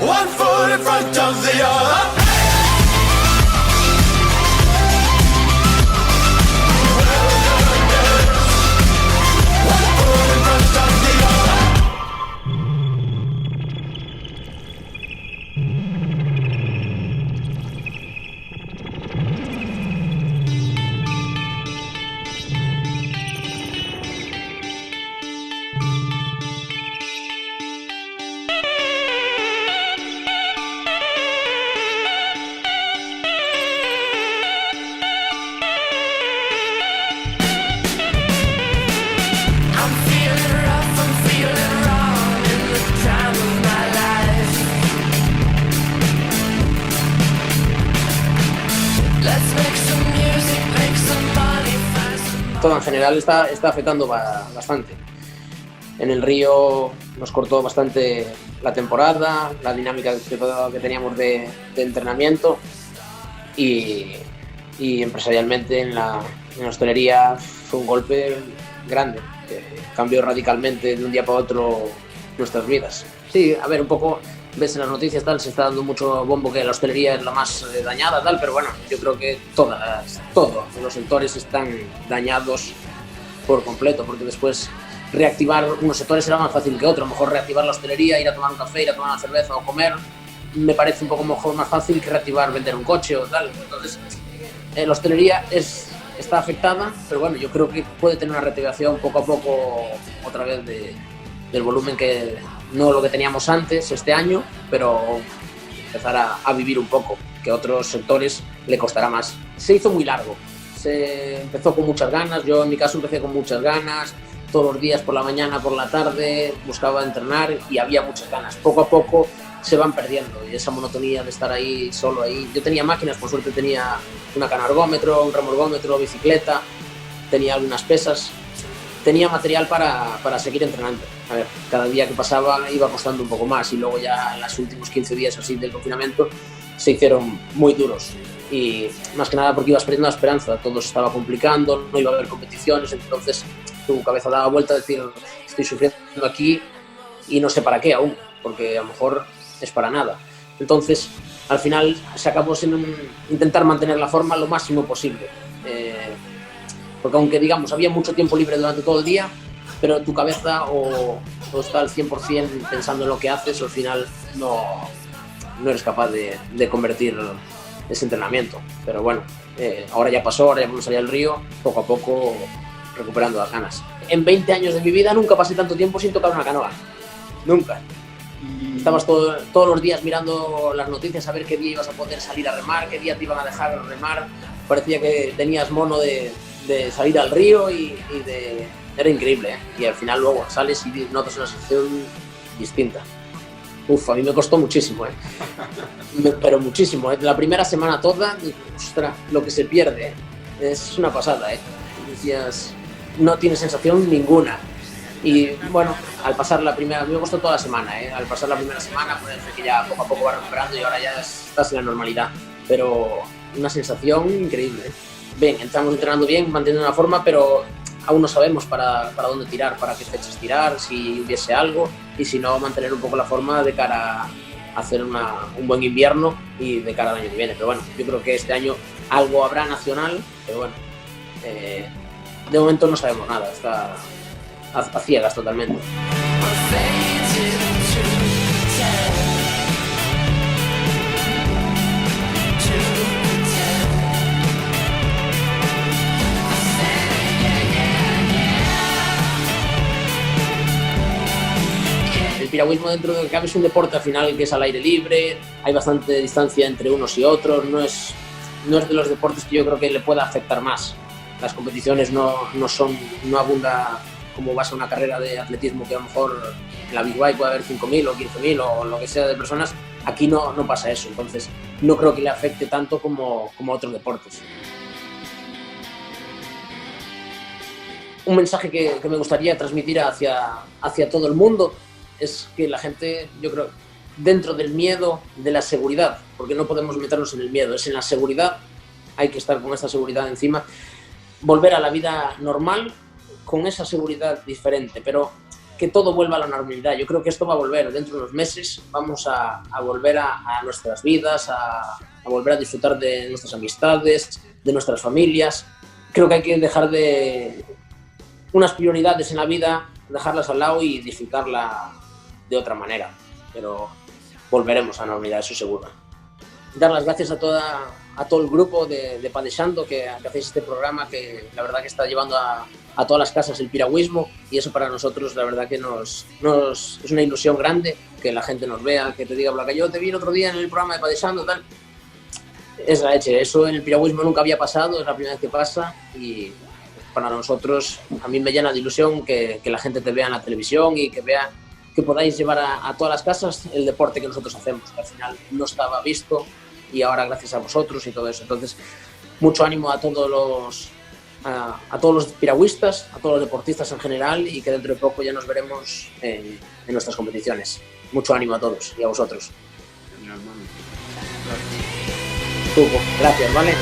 one foot in front of the other. Todo en general está afectando bastante. En el Río nos cortó bastante la temporada, la dinámica que teníamos de entrenamiento y empresarialmente en la hostelería fue un golpe grande, que cambió radicalmente de un día para otro nuestras vidas. Sí, a ver, un poco ves en las noticias tal, se está dando mucho bombo que la hostelería es la más dañada tal, pero bueno, yo creo que todos los sectores están dañados por completo, porque después reactivar unos sectores será más fácil que otros. A lo mejor reactivar la hostelería, ir a tomar un café, ir a tomar una cerveza o comer, me parece un poco mejor, más fácil que reactivar vender un coche o tal. Entonces, la hostelería está afectada, pero bueno, yo creo que puede tener una reactivación poco a poco otra vez del volumen que no lo que teníamos antes este año, pero empezar a vivir un poco, que a otros sectores le costará más. Se hizo muy largo, se empezó con muchas ganas, yo en mi caso empecé con muchas ganas, todos los días por la mañana, por la tarde, buscaba entrenar y había muchas ganas. Poco a poco se van perdiendo y esa monotonía de estar ahí, solo ahí. Yo tenía máquinas, por suerte tenía una canargómetro, un remolgómetro, bicicleta, tenía algunas pesas, tenía material para seguir entrenando. A ver, cada día que pasaba iba costando un poco más y luego ya en los últimos 15 días así del confinamiento se hicieron muy duros y más que nada porque ibas perdiendo la esperanza, todo se estaba complicando, no iba a haber competiciones, entonces tu cabeza daba vuelta a decir estoy sufriendo aquí y no sé para qué aún, porque a lo mejor es para nada. Entonces al final se acabó siendo intentar mantener la forma lo máximo posible, porque aunque digamos había mucho tiempo libre durante todo el día, pero tu cabeza o está al 100% pensando en lo que haces, o al final no eres capaz de convertir ese entrenamiento. Pero bueno, ahora ya pasó, ahora ya podemos salir al río, poco a poco recuperando las ganas. En 20 años de mi vida nunca pasé tanto tiempo sin tocar una canoa, nunca. Estabas todos los días mirando las noticias a ver qué día ibas a poder salir a remar, qué día te iban a dejar remar, parecía que tenías mono de salir al río era increíble, ¿eh? Y al final luego sales y notas una sensación distinta. A mí me costó muchísimo, pero muchísimo, ¿eh? La primera semana toda, ostras, lo que se pierde, ¿eh? Es una pasada, ¿eh? Decías, no tienes sensación ninguna. Y bueno, al pasar la primera, a mí me costó toda la semana, ¿eh? Al pasar la primera semana, pues que ya poco a poco va recuperando y ahora ya estás en la normalidad. Pero una sensación increíble, ¿eh? Bien, estamos entrenando bien, manteniendo una forma, pero aún no sabemos para dónde tirar, para qué fechas tirar, si hubiese algo, y si no, mantener un poco la forma de cara a hacer un buen invierno y de cara al año que viene. Pero bueno, yo creo que este año algo habrá nacional, pero bueno, de momento no sabemos nada, está a ciegas totalmente. El piragüismo, dentro de lo que cabe, es un deporte al final que es al aire libre, hay bastante distancia entre unos y otros, no es de los deportes que yo creo que le pueda afectar más. Las competiciones no abunda como vas a una carrera de atletismo, que a lo mejor en la Big Bike puede haber 5.000 o 15.000 o lo que sea de personas. Aquí no pasa eso, entonces no creo que le afecte tanto como a otros deportes. Un mensaje que me gustaría transmitir hacia todo el mundo es que la gente, yo creo, dentro del miedo, de la seguridad, porque no podemos meternos en el miedo, es en la seguridad, hay que estar con esa seguridad encima, volver a la vida normal con esa seguridad diferente, pero que todo vuelva a la normalidad. Yo creo que esto va a volver dentro de unos meses, vamos a volver a nuestras vidas, a volver a disfrutar de nuestras amistades, de nuestras familias. Creo que hay que dejar de unas prioridades en la vida, dejarlas al lado y disfrutarla de otra manera, pero volveremos a la normalidad, eso seguro. Dar las gracias a todo el grupo de Padexando que hacéis este programa, que la verdad que está llevando a todas las casas el piragüismo, y eso para nosotros la verdad que nos es una ilusión grande, que la gente nos vea, que te diga, Blanca, yo te vi el otro día en el programa de Padexando, tal. Es la leche, eso en el piragüismo nunca había pasado, es la primera vez que pasa, y para nosotros, a mí me llena de ilusión que la gente te vea en la televisión y que vea que podáis llevar a todas las casas el deporte que nosotros hacemos, que al final no estaba visto y ahora gracias a vosotros y todo eso. Entonces, mucho ánimo a todos los piragüistas, a todos los deportistas en general, y que dentro de poco ya nos veremos en nuestras competiciones. Mucho ánimo a todos y a vosotros. Tuco, gracias, ¿vale?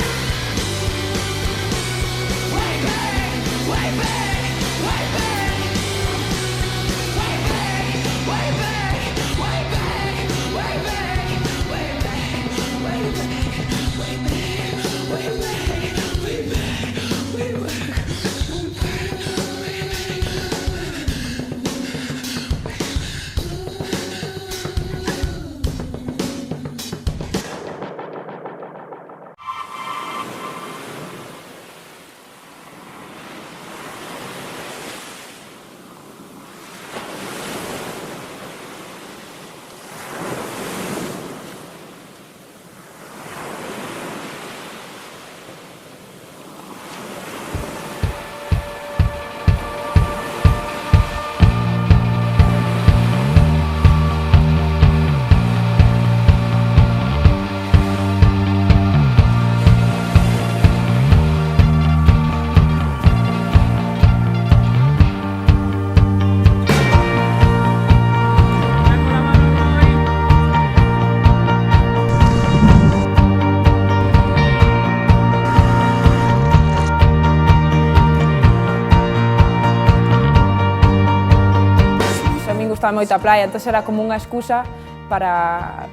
Gustaba moito a praia, entón era como unha excusa para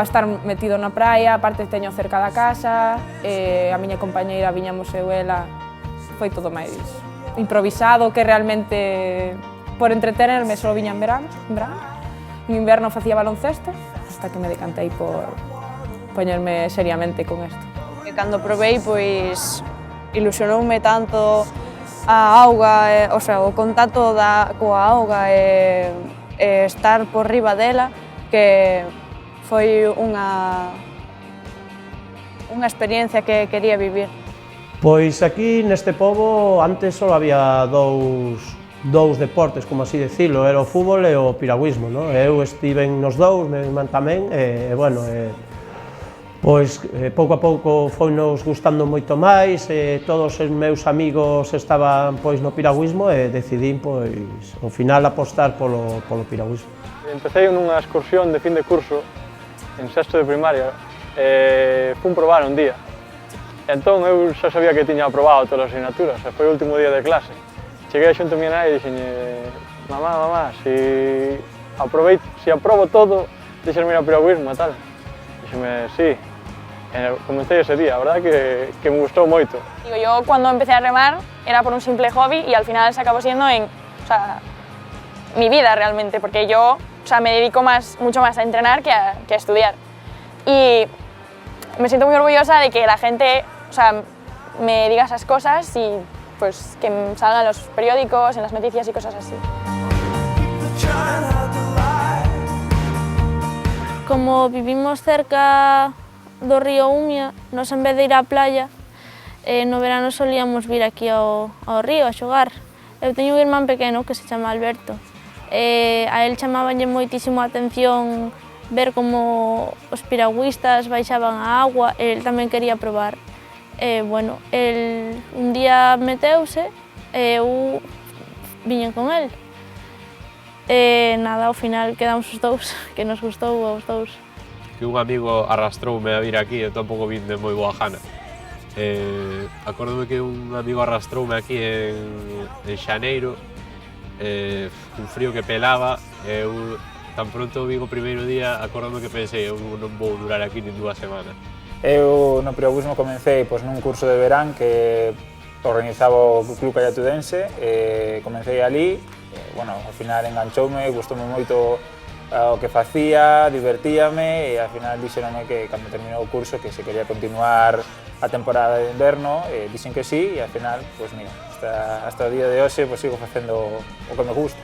estar metido na praia. Aparte teño cerca da casa, a miña compañeira viñamos eu e ela, foi todo máis improvisado, que realmente por entretenerme só viña en verano. En inverno facía baloncesto, hasta que me decantei por poñerme seriamente con isto. Cando probei, pois, ilusionoume tanto a auga, o contacto coa auga e estar por riba dela, que foi unha experiencia que quería vivir. Pois aquí neste pobo antes só había dous deportes, como así decirlo, era o fútbol e o piragüismo, non? Eu estiven nos dous, meu irmán tamén, e bueno, pois pouco a pouco foinos gustando moito máis, todos os meus amigos estaban pois no piragüismo e decidín pois ao final apostar polo piragüismo. Empecé nunha excursión de fin de curso en sexto de primaria e fun probar un día. Entón eu xa sabía que tiña aprobado todas as asignaturas, foi o último día de clase. Cheguei xunto a miña nai e dixenlle, mamá, se aprobo todo, deixasme ir ao piragüismo e tal. Dixeme, sí. Comencé ese día, a verdad que me gustou moito. Yo cuando empecé a remar era por un simple hobby y al final se acabó siendo mi vida realmente, porque yo me dedico mucho más a entrenar que a estudiar. Y me siento muy orgullosa de que la gente me diga esas cosas y pues que salgan en los periódicos, en las noticias y cosas así. Como vivimos cerca do río Umia, nos en vez de ir á playa, no verano solíamos vir aquí ao río a xogar. Eu teño un irmán pequeno que se chama Alberto. A él chamabanlle moitísimo a atención ver como os piragüistas baixaban a agua, el tamén quería probar. Bueno, el un día meteuse e eu viñen con el. Nada, ao final quedamos os dous, que nos gustou aos dous. Que un amigo arrastroume a vir aquí e tampouco vin de moi boa gana. Acórdome que un amigo arrastroume aquí en xaneiro un frío que pelaba, eu tan pronto vi o primeiro día, acordome que pensei, eu non vou durar aquí nin 2 semanas. Eu no piragüismo comecei nun curso de verán que organizaba o Club Callatudense, comecei ali, bueno, ao final enganchoume, gustoume moito o que facía, divertíame e ao final dixeronme que cando terminou o curso que se quería continuar a temporada de inverno, dixen que sí e ao final, pois mira, hasta o día de hoxe pois sigo facendo o que me gusta.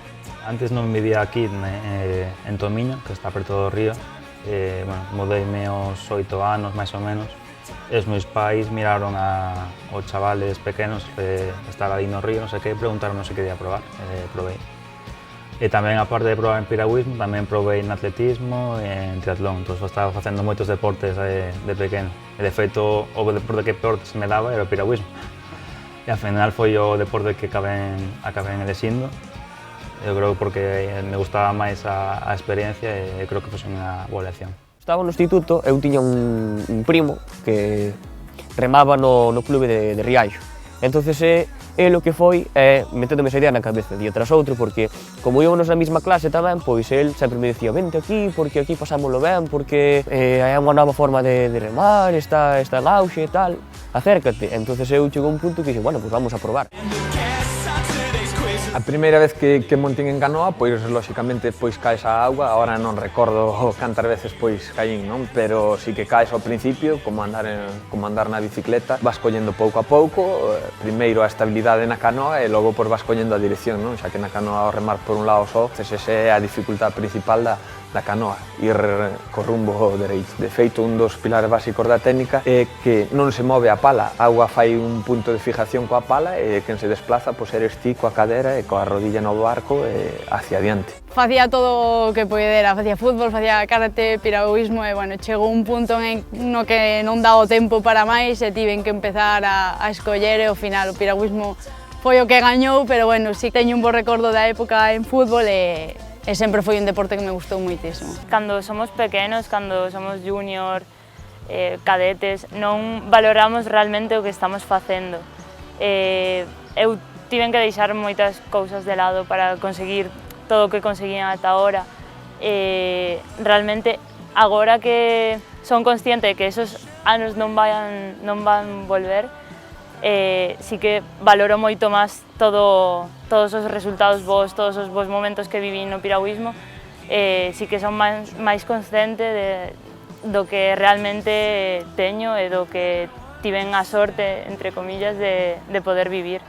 Antes non vivía aquí en Tomiño, que está preto do río. Bueno, mudeime aos 8 anos, máis ou menos. E os meus pais miraron aos chavales pequenos que estar ali no río, non sei que, preguntaron se quería probar, provei. E tamén, aparte de probar en piragüismo, tamén provei en atletismo e en triatlón. Entón, estaba facendo moitos deportes de pequeno. E, de feito, o deporte que peor se me daba era o piragüismo. E, ao final, foi o deporte que acabei elixindo. Eu creo porque me gustaba máis a experiencia e creo que foi unha boa elección. Estaba no instituto, eu tiña un primo que remaba no clube de Riaxo. Entonces, el o que foi meténdome esa idea na cabeza día tras outro, porque como íbamos na mesma clase tamén, pois el sempre me dicía vente aquí, porque aquí pasámoslo ben, porque hai unha nova forma de remar, está en auxe e tal, acércate. Entonces eu chegou un punto que dixen, bueno, pois vamos a probar. A primeira vez que montín en canoa, pois lóxicamente pois caes á auga, agora non recordo cantas veces pois caín, non? Pero sí que caes ao principio, como andar na bicicleta, vas collendo pouco a pouco, primeiro a estabilidade na canoa e logo pois vas collendo a dirección, non? Xa que na canoa ao remar por un lado só, esa é a dificultade principal da canoa, ir co rumbo dereito. De feito, un dos pilares básicos da técnica é que non se move a pala, a auga fai un punto de fijación coa pala e quen se desplaza pois eres ti coa cadera e coa rodilla no barco hacia adiante. Facía todo o que poidera, facía fútbol, facía karate, piragüismo e, bueno, chegou un punto no que non daba o tempo para máis e tiven que empezar a escoller e ao final o piragüismo foi o que gañou, pero, bueno, sí teño un bo recordo da época en fútbol e sempre foi un deporte que me gustou moitísimo. Cando somos pequenos, cando somos junior, cadetes, non valoramos realmente o que estamos facendo. Eu tiven que deixar moitas cousas de lado para conseguir todo o que conseguían ata ahora. Realmente, agora que son consciente de que esos anos non van volver, sí que valoro moito máis todos os resultados bons, todos os bons momentos que viví no piragüismo, sí que son máis consciente do que realmente teño e do que tiven a sorte, entre comillas, de poder vivir.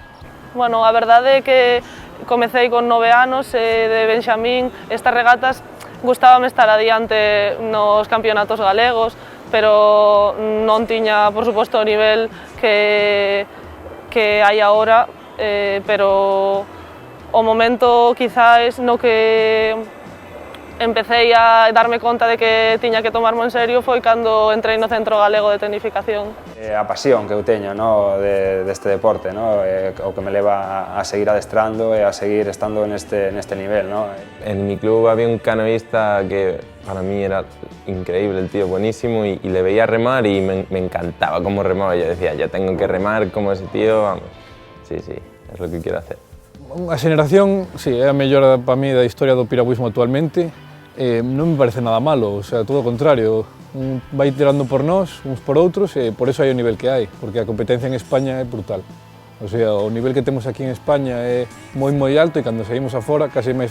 Bueno, a verdade é que comecei con 9 anos de Benxamín. Estas regatas gustábame estar adiante nos campeonatos galegos, pero non tiña, por suposto, o nivel que hai agora, pero o momento quizás no que empecé a darme conta de que tiña que tomarme en serio foi cando entrei no Centro Galego de Tecnificación. A pasión que eu teño deste deporte, o que me leva a seguir adestrando e a seguir estando neste nivel. En mi club había un canoísta que para mí era increíble, el tío, buenísimo, y le veía remar y me encantaba cómo remaba. Yo decía, yo tengo que remar como ese tío, vamos. Sí, es lo que quiero hacer. A xeneración, sí, é a mellor para mí da historia do piragüismo actualmente. Non me parece nada malo, o sea, todo o contrario. Vai tirando por nós, uns por outros, e por eso hai o nivel que hai, porque a competencia en España é brutal. O sea, o nivel que temos aquí en España é moi alto e cando saímos afora case é máis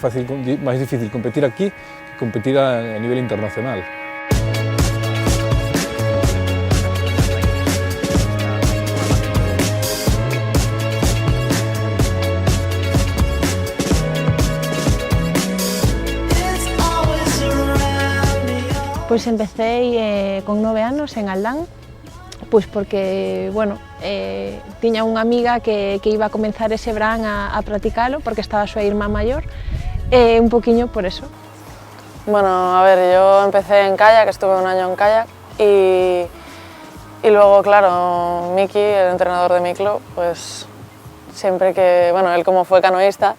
difícil competir aquí que competir a nivel internacional. Pois empecé con 9 anos en Aldán, pois porque, bueno, tiña unha amiga que iba a comenzar ese verán a practicalo porque estaba a súa irmá maior, e un poquinho por eso. Bueno, a ver, yo empecé en kayak, estuve un año en kayak y luego, claro, Miki, el entrenador de mi club, pues siempre que, bueno, él como fue canoísta,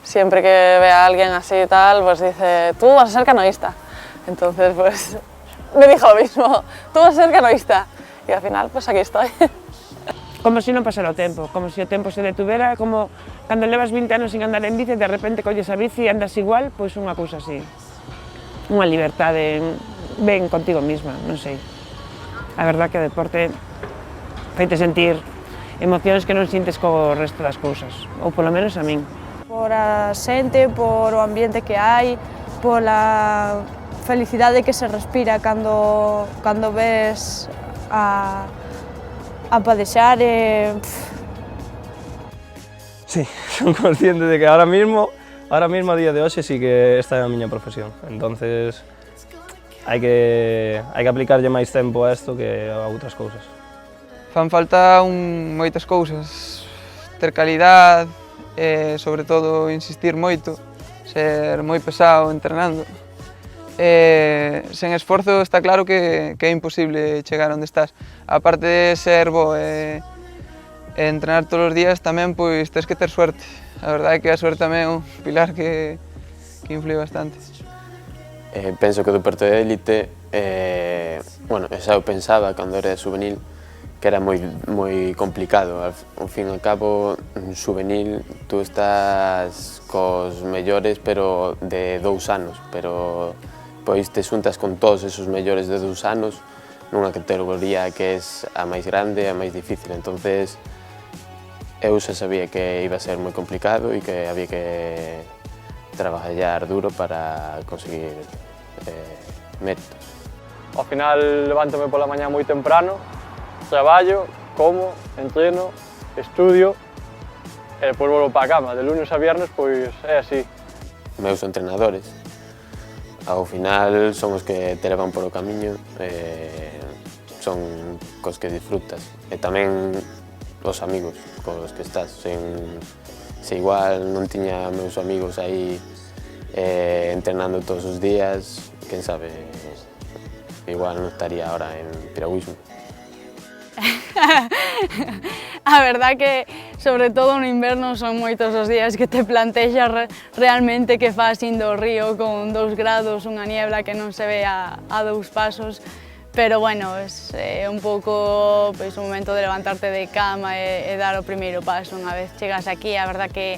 siempre que ve a alguien así y tal, pues dice, tú vas a ser canoísta. Entonces, pues, me dijo lo mismo, tú vas a ser canoísta. Y al final, pues aquí estoy. como se non pasara o tempo, como se o tempo se detuvera, como cando levas 20 anos sin andar en bici, de repente colles a bici e andas igual, pois unha cousa así. Unha liberdade, ben contigo mesma, non sei. A verdad que o deporte feite sentir emocións que non sintes co resto das cousas, ou polo menos a min. Por a xente, por o ambiente que hai, pola felicidade que se respira cando ves a padexar Sí, son consciente de que ahora mismo a día de hoxe sí que esta é a miña profesión, entonces hai que aplicarlle máis tempo a isto que a outras cousas. Fan falta moitas cousas, ter calidad, sobre todo insistir moito, ser moi pesado entrenando. Sen esforzo está claro que é imposible chegar onde estás. Aparte de ser bo e entrenar todos os días tamén pois tens que ter suerte. A verdade é que a suerte tamén é un pilar que influe bastante. Penso que o deporte de élite, bueno, xa eu pensaba cando era juvenil que era moi complicado. Ao fin e ao cabo, en juvenil, tú estás cos mellores, pero de 2 anos, pero pois te xuntas con todos esos mellores de 2 anos nunha categoría que é a máis grande, a máis difícil. Entonces, eu xa sabía que iba a ser moi complicado e que había que traballar duro para conseguir méritos. Ao final levántome pola mañá moi temprano, traballo, como, entreno, estudio e depois volvo para a cama. De lunes a viernes pois é así. Meus entrenadores, ao final son os que te levan por o camiño, son cos que disfrutas. E tamén os amigos cos que estás. Se igual non tiña meus amigos aí entrenando todos os días, quen sabe, igual non estaría ahora en piragüismo. A verdad que, sobre todo no inverno, son moitos os días que te plantexas realmente que fas indo ao río con 2 grados, unha niebla que non se ve a 2 pasos, pero bueno, é un pouco o momento de levantarte de cama e dar o primeiro paso. Unha vez chegas aquí, a verdad que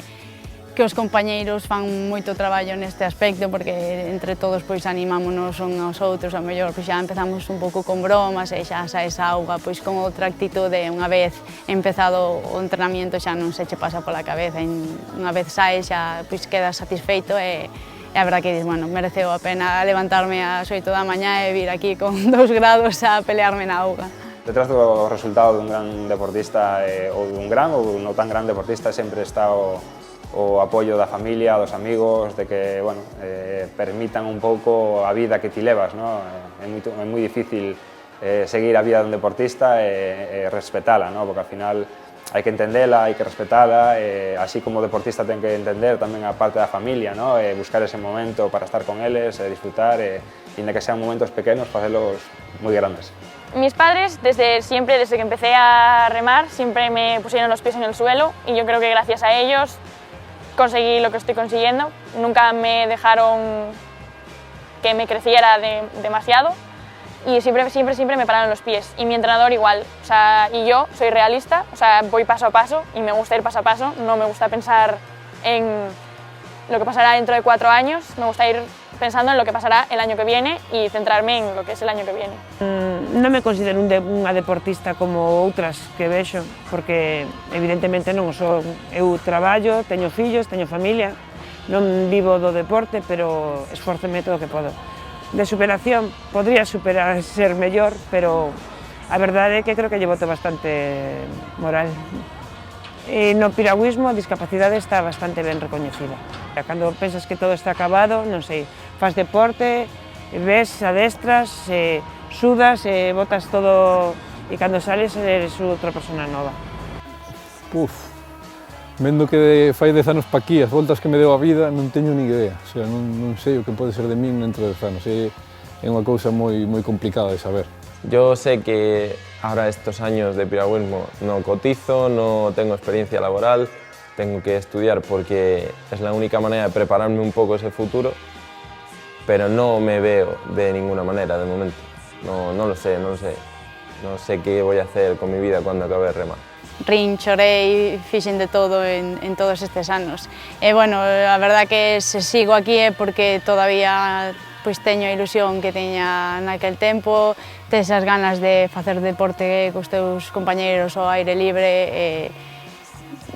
os compañeiros fan moito traballo neste aspecto, porque entre todos pois animámonos uns aos outros, a mellor pois xa empezamos un pouco con bromas e xa saes a auga pois con outra actitude. Unha vez empezado o entrenamiento xa non se che pasa pola cabeza, unha vez saes xa pois quedas satisfeito e a verdad que dices, bueno, mereceu a pena levantarme ás 8 da mañá e vir aquí con 2 grados a pelearme na auga. Detrás do resultado dun gran deportista ou dun gran ou non tan gran deportista sempre está o apoio da familia, dos amigos, de que, bueno, permitan un pouco a vida que ti levas, ¿no? É moi difícil seguir a vida dun deportista e respetala, ¿no? Porque ao final hai que entendela, hai que respetala, así como o deportista ten que entender tamén a parte da familia, ¿no? Buscar ese momento para estar con eles, disfrutar, e inda que sean momentos pequenos, facelos moi grandes. Mis padres, desde siempre, desde que empecé a remar, siempre me pusieron los pies en el suelo y yo creo que gracias a ellos conseguí lo que estoy consiguiendo. Nunca me dejaron que me creciera demasiado y siempre me pararon los pies. Y mi entrenador igual. O sea, y yo soy realista, o sea, voy paso a paso y me gusta ir paso a paso. No me gusta pensar en lo que pasará dentro de 4 años, me gusta ir pensando en lo que pasará el año que viene y centrarme en lo que es el año que viene. Non me considero unha deportista como outras que vexo, porque evidentemente non o son. Eu traballo, teño fillos, teño familia, non vivo do deporte, pero esforceme todo o que podo. De superación, podría ser mellor, pero a verdade é que creo que lle boto bastante moral. E no piragüismo a discapacidade está bastante ben recoñecida. Cando pensas que todo está acabado, non sei, faz deporte, ves, adestras, sudas, botas todo e cando sales eres outra persona nova. Vendo que fai 10 anos pa aquí, as voltas que me deu a vida, non teño ni idea. O sea, non sei o que pode ser de min dentro de 10 anos. É unha cousa moi complicada de saber. Yo sé que ahora estos años de piragüismo no cotizo, no tengo experiencia laboral, tengo que estudiar porque es la única manera de prepararme un poco ese futuro, pero no me veo de ninguna manera de momento. No lo sé, no sé qué voy a hacer con mi vida cuando acabe de remar. rin, chorei, fixen de todo en todos estes anos. E, bueno, a verdad que se sigo aquí é porque todavía pois teño a ilusión que teña naquel tempo, tes as ganas de facer deporte cos teus compañeiros ao aire libre.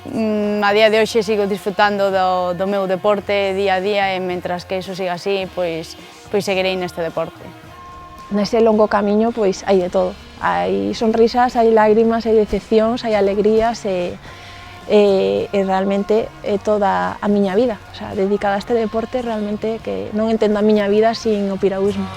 A día de hoxe sigo disfrutando do meu deporte día a día e mentras que iso siga así, pois seguirei neste deporte. Nese longo camiño pois hai de todo. Hai sonrisas, hai lágrimas, hai decepcións, hai alegrías e realmente é toda a miña vida, o sea, dedicada a este deporte, realmente que non entendo a miña vida sin o piragüismo.